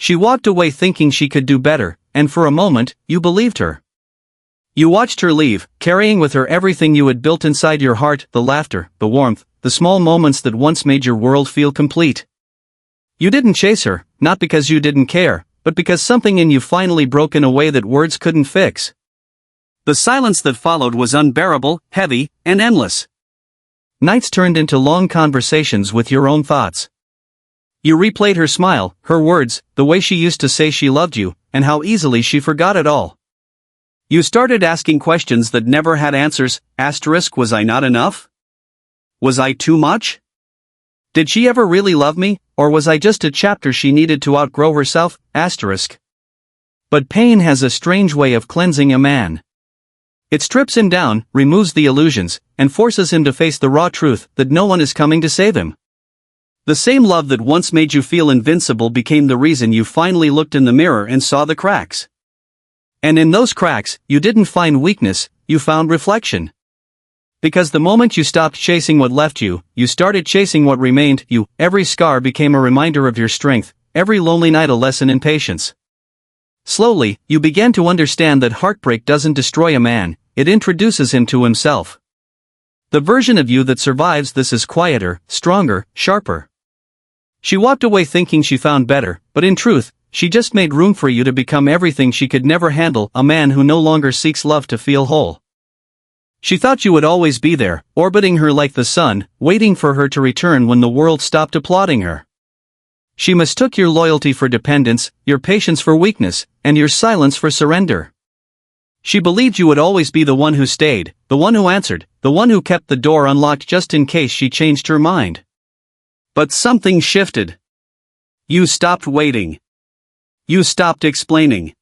She walked away thinking she could do better, and for a moment, you believed her. You watched her leave, carrying with her everything you had built inside your heart, the laughter, the warmth, the small moments that once made your world feel complete. You didn't chase her, not because you didn't care, but because something in you finally broke in a way that words couldn't fix. The silence that followed was unbearable, heavy, and endless. Nights turned into long conversations with your own thoughts. You replayed her smile, her words, the way she used to say she loved you, and how easily she forgot it all. You started asking questions that never had answers. Was I not enough? Was I too much? Did she ever really love me, or was I just a chapter she needed to outgrow herself? But pain has a strange way of cleansing a man. It strips him down, removes the illusions, and forces him to face the raw truth that no one is coming to save him. The same love that once made you feel invincible became the reason you finally looked in the mirror and saw the cracks. And in those cracks, you didn't find weakness, you found reflection. Because the moment you stopped chasing what left you, you started chasing what remained you. Every scar became a reminder of your strength, every lonely night a lesson in patience. Slowly, you began to understand that heartbreak doesn't destroy a man, it introduces him to himself. The version of you that survives this is quieter, stronger, sharper. She walked away thinking she found better, but in truth, she just made room for you to become everything she could never handle, a man who no longer seeks love to feel whole. She thought you would always be there, orbiting her like the sun, waiting for her to return when the world stopped applauding her. She mistook your loyalty for dependence, your patience for weakness, and your silence for surrender. She believed you would always be the one who stayed, the one who answered, the one who kept the door unlocked just in case she changed her mind. But something shifted. You stopped waiting. You stopped explaining.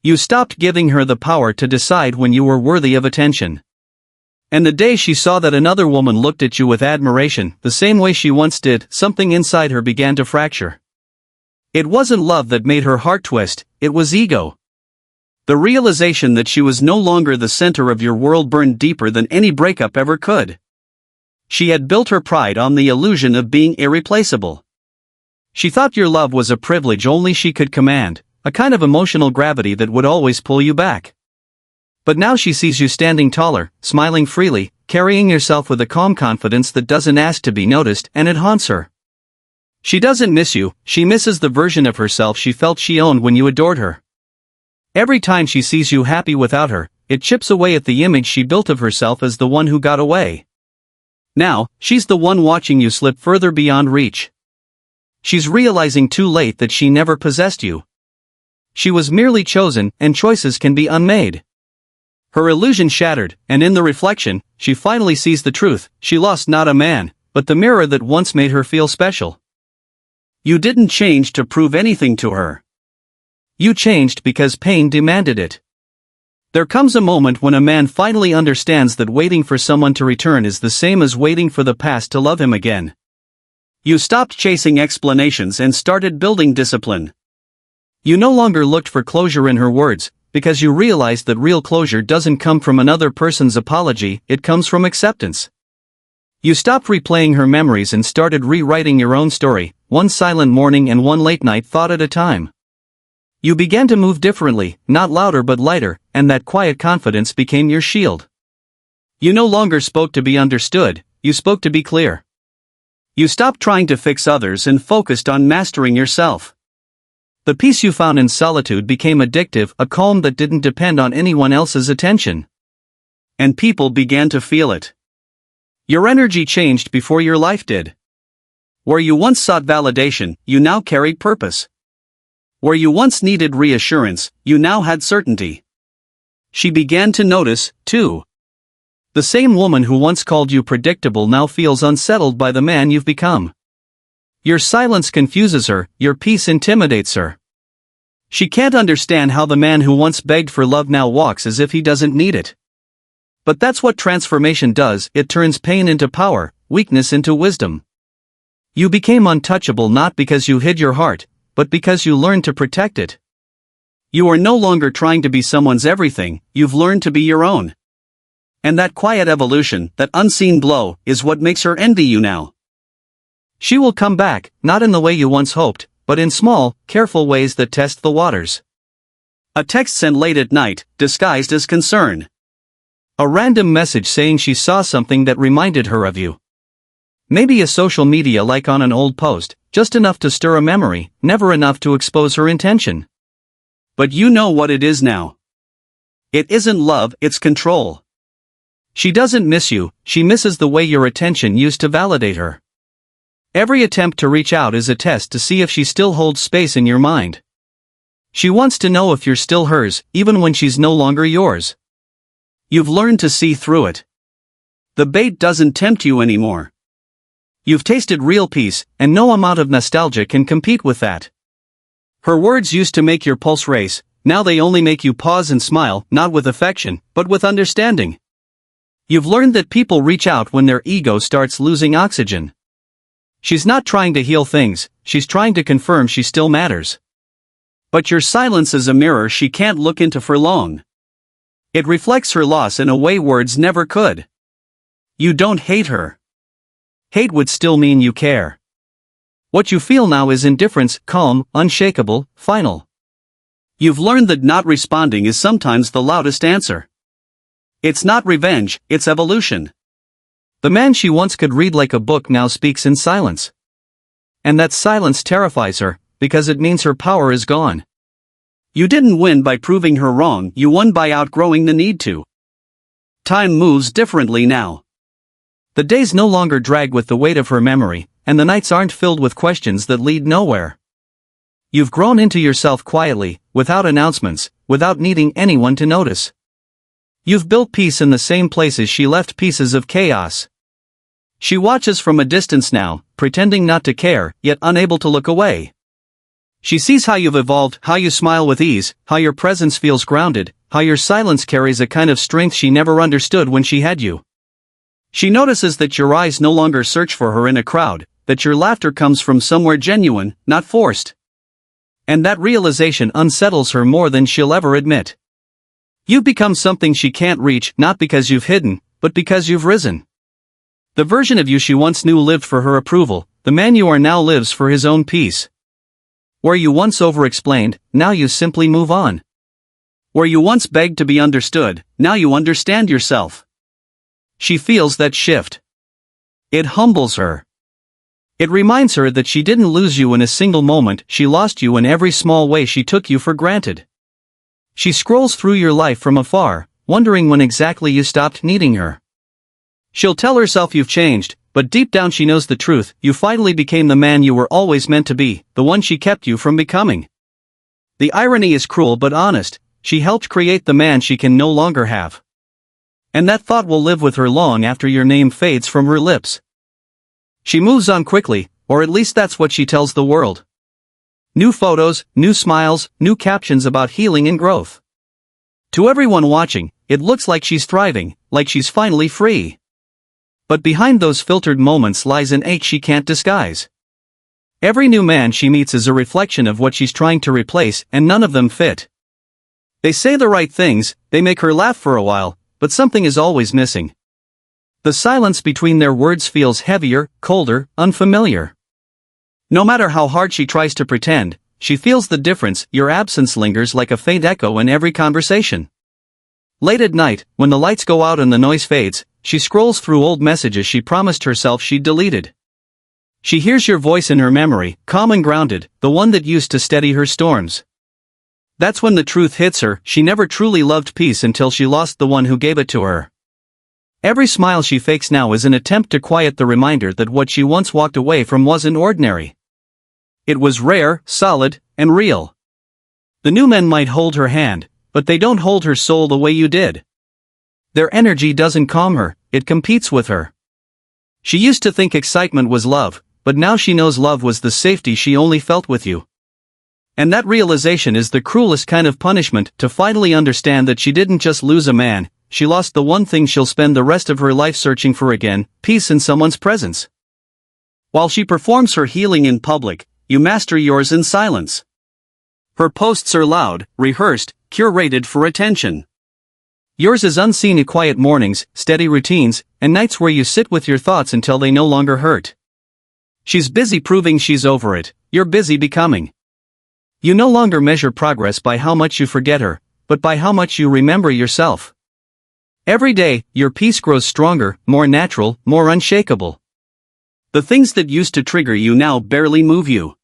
You stopped giving her the power to decide when you were worthy of attention. And the day she saw that another woman looked at you with admiration, the same way she once did, something inside her began to fracture. It wasn't love that made her heart twist, it was ego. The realization that she was no longer the center of your world burned deeper than any breakup ever could. She had built her pride on the illusion of being irreplaceable. She thought your love was a privilege only she could command, a kind of emotional gravity that would always pull you back. But now she sees you standing taller, smiling freely, carrying yourself with a calm confidence that doesn't ask to be noticed, and it haunts her. She doesn't miss you, she misses the version of herself she felt she owned when you adored her. Every time she sees you happy without her, it chips away at the image she built of herself as the one who got away. Now, she's the one watching you slip further beyond reach. She's realizing too late that she never possessed you. She was merely chosen, and choices can be unmade. Her illusion shattered, and in the reflection, she finally sees the truth. She lost not a man, but the mirror that once made her feel special. You didn't change to prove anything to her. You changed because pain demanded it. There comes a moment when a man finally understands that waiting for someone to return is the same as waiting for the past to love him again. You stopped chasing explanations and started building discipline. You no longer looked for closure in her words, because you realized that real closure doesn't come from another person's apology, it comes from acceptance. You stopped replaying her memories and started rewriting your own story, one silent morning and one late night thought at a time. You began to move differently, not louder but lighter, and that quiet confidence became your shield. You no longer spoke to be understood, you spoke to be clear. You stopped trying to fix others and focused on mastering yourself. The peace you found in solitude became addictive, a calm that didn't depend on anyone else's attention. And people began to feel it. Your energy changed before your life did. Where you once sought validation, you now carried purpose. Where you once needed reassurance, you now had certainty. She began to notice, too. The same woman who once called you predictable now feels unsettled by the man you've become. Your silence confuses her, your peace intimidates her. She can't understand how the man who once begged for love now walks as if he doesn't need it. But that's what transformation does, it turns pain into power, weakness into wisdom. You became untouchable not because you hid your heart, but because you learned to protect it. You are no longer trying to be someone's everything, you've learned to be your own. And that quiet evolution, that unseen glow, is what makes her envy you now. She will come back, not in the way you once hoped, but in small, careful ways that test the waters. A text sent late at night, disguised as concern. A random message saying she saw something that reminded her of you. Maybe a social media like on an old post, just enough to stir a memory, never enough to expose her intention. But you know what it is now. It isn't love, it's control. She doesn't miss you, she misses the way your attention used to validate her. Every attempt to reach out is a test to see if she still holds space in your mind. She wants to know if you're still hers, even when she's no longer yours. You've learned to see through it. The bait doesn't tempt you anymore. You've tasted real peace, and no amount of nostalgia can compete with that. Her words used to make your pulse race, now they only make you pause and smile, not with affection, but with understanding. You've learned that people reach out when their ego starts losing oxygen. She's not trying to heal things, she's trying to confirm she still matters. But your silence is a mirror she can't look into for long. It reflects her loss in a way words never could. You don't hate her. Hate would still mean you care. What you feel now is indifference, calm, unshakable, final. You've learned that not responding is sometimes the loudest answer. It's not revenge, it's evolution. The man she once could read like a book now speaks in silence. And that silence terrifies her, because it means her power is gone. You didn't win by proving her wrong, you won by outgrowing the need to. Time moves differently now. The days no longer drag with the weight of her memory, and the nights aren't filled with questions that lead nowhere. You've grown into yourself quietly, without announcements, without needing anyone to notice. You've built peace in the same places she left pieces of chaos. She watches from a distance now, pretending not to care, yet unable to look away. She sees how you've evolved, how you smile with ease, how your presence feels grounded, how your silence carries a kind of strength she never understood when she had you. She notices that your eyes no longer search for her in a crowd, that your laughter comes from somewhere genuine, not forced. And that realization unsettles her more than she'll ever admit. You've become something she can't reach, not because you've hidden, but because you've risen. The version of you she once knew lived for her approval, the man you are now lives for his own peace. Where you once over-explained, now you simply move on. Where you once begged to be understood, now you understand yourself. She feels that shift. It humbles her. It reminds her that she didn't lose you in a single moment, she lost you in every small way she took you for granted. She scrolls through your life from afar, wondering when exactly you stopped needing her. She'll tell herself you've changed, but deep down she knows the truth, you finally became the man you were always meant to be, the one she kept you from becoming. The irony is cruel but honest, she helped create the man she can no longer have. And that thought will live with her long after your name fades from her lips. She moves on quickly, or at least that's what she tells the world. New photos, new smiles, new captions about healing and growth. To everyone watching, it looks like she's thriving, like she's finally free. But behind those filtered moments lies an ache she can't disguise. Every new man she meets is a reflection of what she's trying to replace, and none of them fit. They say the right things, they make her laugh for a while, but something is always missing. The silence between their words feels heavier, colder, unfamiliar. No matter how hard she tries to pretend, she feels the difference, your absence lingers like a faint echo in every conversation. Late at night, when the lights go out and the noise fades, she scrolls through old messages she promised herself she'd deleted. She hears your voice in her memory, calm and grounded, the one that used to steady her storms. That's when the truth hits her, she never truly loved peace until she lost the one who gave it to her. Every smile she fakes now is an attempt to quiet the reminder that what she once walked away from wasn't ordinary. It was rare, solid, and real. The new men might hold her hand, but they don't hold her soul the way you did. Their energy doesn't calm her, it competes with her. She used to think excitement was love, but now she knows love was the safety she only felt with you. And that realization is the cruelest kind of punishment, to finally understand that she didn't just lose a man, she lost the one thing she'll spend the rest of her life searching for again, peace in someone's presence. While she performs her healing in public, you master yours in silence. Her posts are loud, rehearsed, curated for attention. Yours is unseen in quiet mornings, steady routines, and nights where you sit with your thoughts until they no longer hurt. She's busy proving she's over it, you're busy becoming. You no longer measure progress by how much you forget her, but by how much you remember yourself. Every day, your peace grows stronger, more natural, more unshakable. The things that used to trigger you now barely move you.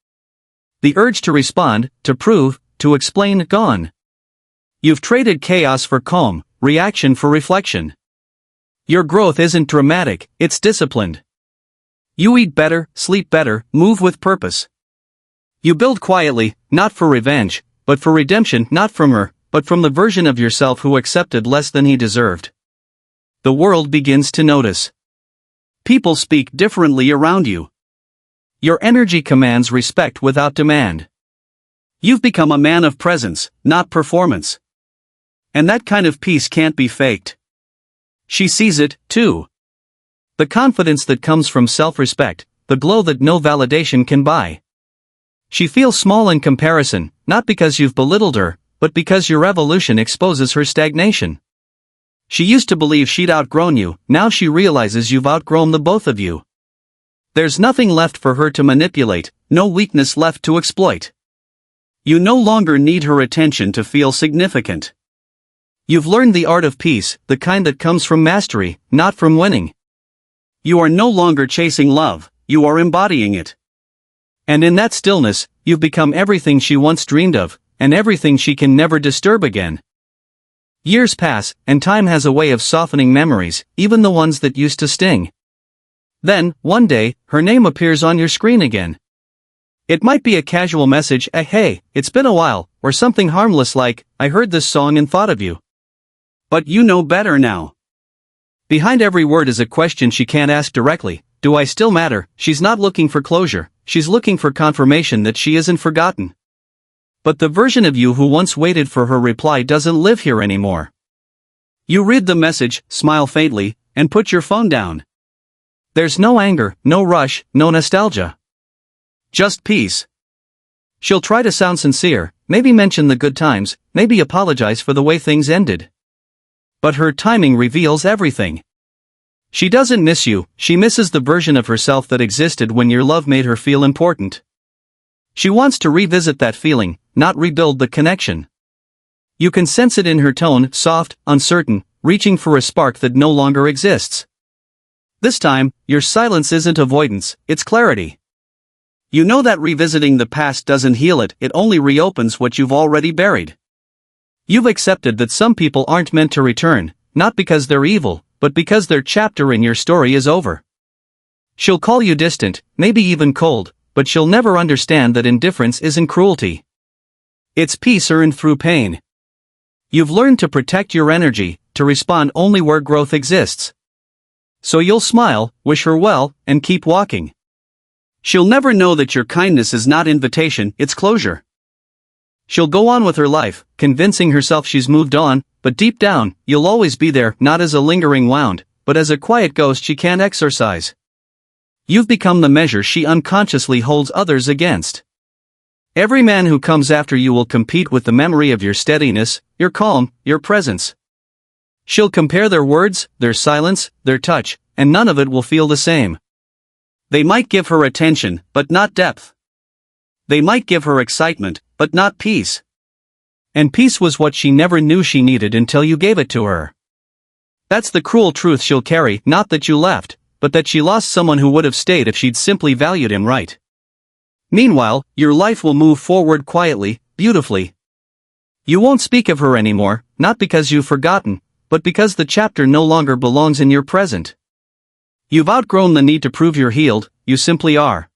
The urge to respond, to prove, to explain, gone. You've traded chaos for calm, reaction for reflection. Your growth isn't dramatic, it's disciplined. You eat better, sleep better, move with purpose. You build quietly, not for revenge, but for redemption, not from her, but from the version of yourself who accepted less than he deserved. The world begins to notice. People speak differently around you. Your energy commands respect without demand. You've become a man of presence, not performance. And that kind of peace can't be faked. She sees it, too. The confidence that comes from self-respect, the glow that no validation can buy. She feels small in comparison, not because you've belittled her, but because your evolution exposes her stagnation. She used to believe she'd outgrown you, now she realizes you've outgrown the both of you. There's nothing left for her to manipulate, no weakness left to exploit. You no longer need her attention to feel significant. You've learned the art of peace, the kind that comes from mastery, not from winning. You are no longer chasing love, you are embodying it. And in that stillness, you've become everything she once dreamed of, and everything she can never disturb again. Years pass, and time has a way of softening memories, even the ones that used to sting. Then, one day, her name appears on your screen again. It might be a casual message, a "Hey, it's been a while," or something harmless like, "I heard this song and thought of you." But you know better now. Behind every word is a question she can't ask directly. Do I still matter? She's not looking for closure, she's looking for confirmation that she isn't forgotten. But the version of you who once waited for her reply doesn't live here anymore. You read the message, smile faintly, and put your phone down. There's no anger, no rush, no nostalgia. Just peace. She'll try to sound sincere, maybe mention the good times, maybe apologize for the way things ended. But her timing reveals everything. She doesn't miss you, she misses the version of herself that existed when your love made her feel important. She wants to revisit that feeling, not rebuild the connection. You can sense it in her tone, soft, uncertain, reaching for a spark that no longer exists. This time, your silence isn't avoidance, it's clarity. You know that revisiting the past doesn't heal it, it only reopens what you've already buried. You've accepted that some people aren't meant to return, not because they're evil, but because their chapter in your story is over. She'll call you distant, maybe even cold, but she'll never understand that indifference isn't cruelty. It's peace earned through pain. You've learned to protect your energy, to respond only where growth exists. So you'll smile, wish her well, and keep walking. She'll never know that your kindness is not invitation, it's closure. She'll go on with her life, convincing herself she's moved on, but deep down, you'll always be there, not as a lingering wound, but as a quiet ghost she can't exorcise. You've become the measure she unconsciously holds others against. Every man who comes after you will compete with the memory of your steadiness, your calm, your presence. She'll compare their words, their silence, their touch, and none of it will feel the same. They might give her attention, but not depth. They might give her excitement, but not peace. And peace was what she never knew she needed until you gave it to her. That's the cruel truth she'll carry, not that you left, but that she lost someone who would have stayed if she'd simply valued him right. Meanwhile, your life will move forward quietly, beautifully. You won't speak of her anymore, not because you've forgotten, but because the chapter no longer belongs in your present. You've outgrown the need to prove you're healed, you simply are.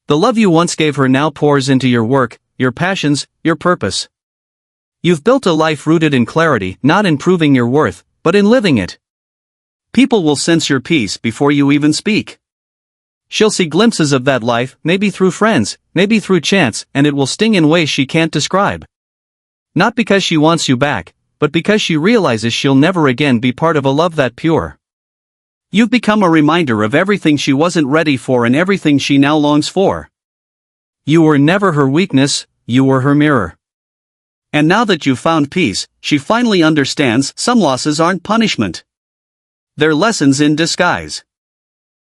The love you once gave her now pours into your work, your passions, your purpose. You've built a life rooted in clarity, not in proving your worth, but in living it. People will sense your peace before you even speak. She'll see glimpses of that life, maybe through friends, maybe through chance, and it will sting in ways she can't describe. Not because she wants you back, but because she realizes she'll never again be part of a love that pure. You've become a reminder of everything she wasn't ready for and everything she now longs for. You were never her weakness, you were her mirror. And now that you've found peace, she finally understands some losses aren't punishment. They're lessons in disguise.